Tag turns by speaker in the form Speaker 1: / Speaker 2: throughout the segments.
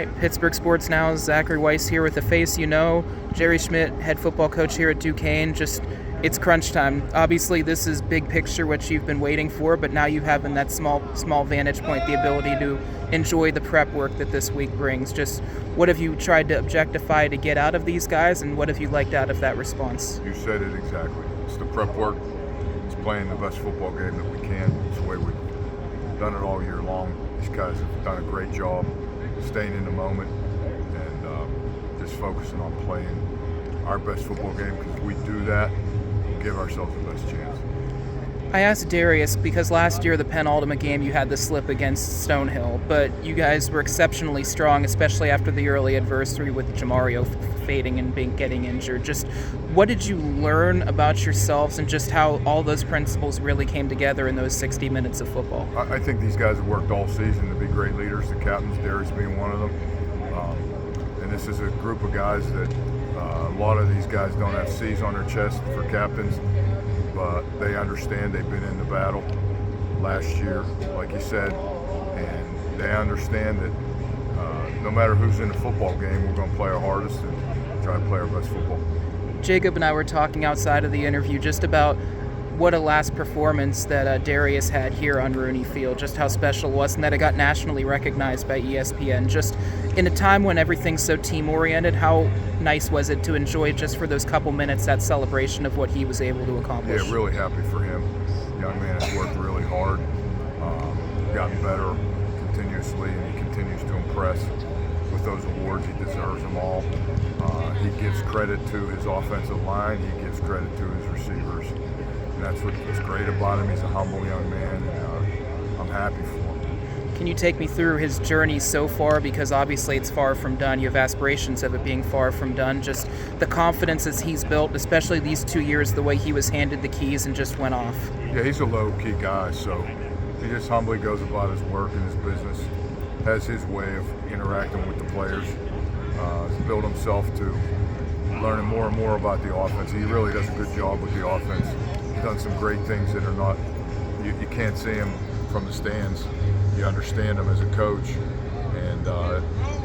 Speaker 1: right, Pittsburgh Sports Now's Zachary Weiss here with a face you know. Jerry Schmitt, head football coach here at Duquesne. It's crunch time. Obviously, this is big picture, what you've been waiting for, but now you have in that small vantage point the ability to enjoy the prep work that this week brings. Just what have you tried to objectify to get out of these guys, and what have you liked out of that response?
Speaker 2: You said it exactly. It's the prep work. It's playing the best football game that we can. It's the way we've done it all year long. These guys have done a great job staying in the moment and just focusing on playing our best football game, because if we do that, we'll give ourselves the best chance.
Speaker 1: I asked Darius because last year, the penultimate game, you had the slip against Stonehill, but you guys were exceptionally strong, especially after the early adversary with Jamario fading and getting injured. Just what did you learn about yourselves and just how all those principles really came together in those 60 minutes of football?
Speaker 2: I think these guys have worked all season to be great leaders, the captains, Darius being one of them. And this is a group of guys that a lot of these guys don't have C's on their chest for captains, but they understand. They've been in the battle last year, like you said, and they understand that no matter who's in the football game, we're going to play our hardest and try to play our best football.
Speaker 1: Jacob and I were talking outside of the interview just about what a last performance that Darius had here on Rooney Field, just how special it was, and that it got nationally recognized by ESPN. Just in a time when everything's so team-oriented, how nice was it to enjoy just for those couple minutes that celebration of what he was able to accomplish?
Speaker 2: Yeah, really happy for him. Young man has worked really hard, gotten better continuously, and he continues to impress with those awards. He deserves them all. He gives credit to his offensive line. He gives credit to his receivers. And that's what's great about him. He's a humble young man, and I'm happy for him.
Speaker 1: Can you take me through his journey so far? Because obviously it's far from done. You have aspirations of it being far from done. Just the confidence as he's built, especially these 2 years, the way he was handed the keys and just went off.
Speaker 2: Yeah, he's a low-key guy, so he just humbly goes about his work and his business, has his way of interacting with the players. He's built himself to learning more and more about the offense. He really does a good job with the offense. He's done some great things that are not, you can't see him from the stands. You understand him as a coach, and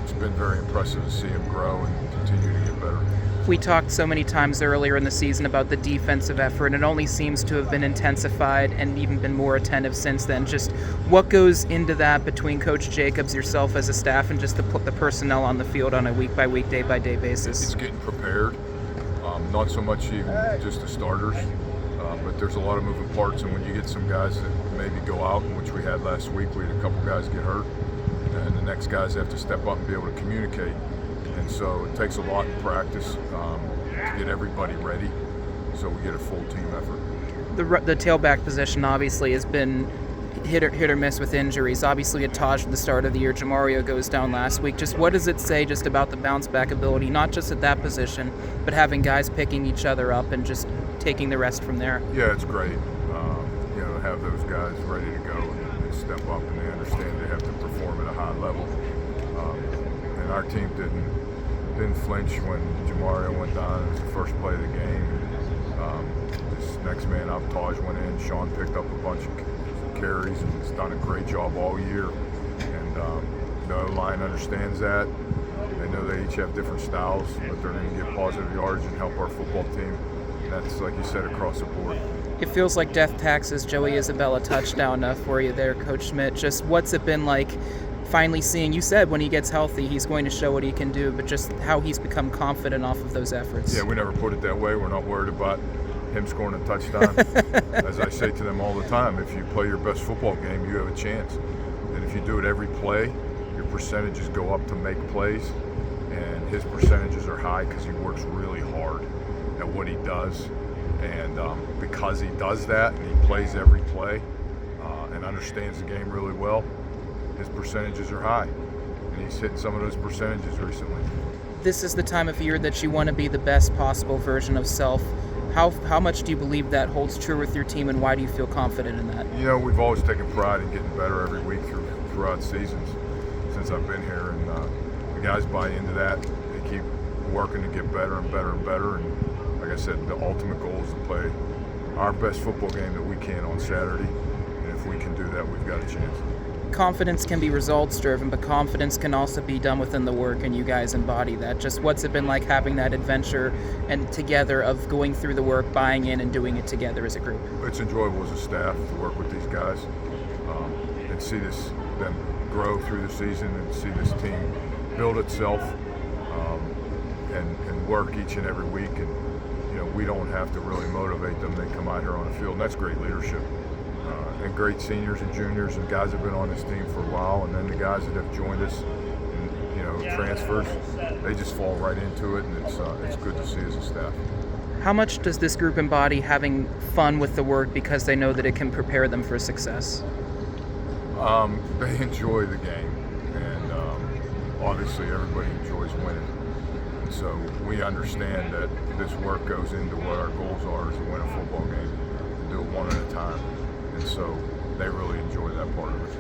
Speaker 2: it's been very impressive to see him grow and continue to get better.
Speaker 1: We talked so many times earlier in the season about the defensive effort, and it only seems to have been intensified and even been more attentive since then. Just what goes into that between Coach Jacobs, yourself as a staff, and just the personnel on the field on a week-by-week, day-by-day basis?
Speaker 2: It's getting prepared, not so much even just the starters, but there's a lot of moving parts, and when you get some guys that maybe go out, which we had last week, we had a couple guys get hurt, and the next guys have to step up and be able to communicate. And so it takes a lot in practice to get everybody ready, so we get a full team effort.
Speaker 1: The tailback position obviously has been hit or miss with injuries. Obviously, at Taj at the start of the year, Jamario goes down last week. Just what does it say just about the bounce back ability, not just at that position, but having guys picking each other up and just taking the rest from there?
Speaker 2: Yeah, it's great. To have those guys ready to go and step up, and they understand they have to perform at a high level. And our team didn't flinch when Jamario went down. It was the first play of the game. This next man up, Taj, went in. Sean picked up a bunch of carries and has done a great job all year. And the O-line understands that. They know they each have different styles, but they're going to get positive yards and help our football team. And that's, like you said, across the board.
Speaker 1: It feels like death taxes Joey Isabella touchdown for you there, Coach Schmitt. Just what's it been like finally seeing, you said when he gets healthy he's going to show what he can do, but just how he's become confident off of those efforts?
Speaker 2: Yeah, we never put it that way. We're not worried about him scoring a touchdown. As I say to them all the time, if you play your best football game, you have a chance. And if you do it every play, your percentages go up to make plays, and his percentages are high because he works really hard at what he does. And because he does that and he plays every play and understands the game really well, his percentages are high. And he's hitting some of those percentages recently.
Speaker 1: This is the time of year that you want to be the best possible version of self. How much do you believe that holds true with your team, and why do you feel confident in that?
Speaker 2: You know, we've always taken pride in getting better every week throughout seasons since I've been here. And the guys buy into that. They keep working to get better and better and better. And like I said, the ultimate goal is to play our best football game that we can on Saturday, and if we can do that, we've got a chance.
Speaker 1: confidence can be results driven, but confidence can also be done within the work, and you guys embody that. Just what's it been like having that adventure and together of going through the work, buying in, and doing it together as a group?
Speaker 2: It's enjoyable as a staff to work with these guys and see them grow through the season and see this team build itself and work each and every week. And we don't have to really motivate them. They come out here on the field, and that's great leadership. And great seniors and juniors and guys that have been on this team for a while, and then the guys that have joined us and transfers, they just fall right into it, and it's good to see as a staff.
Speaker 1: How much does this group embody having fun with the work because they know that it can prepare them for success?
Speaker 2: They enjoy the game, and obviously everybody enjoys winning. And so we understand that this work goes into what our goals are, is to win a football game and do it one at a time. And so they really enjoy that part of it.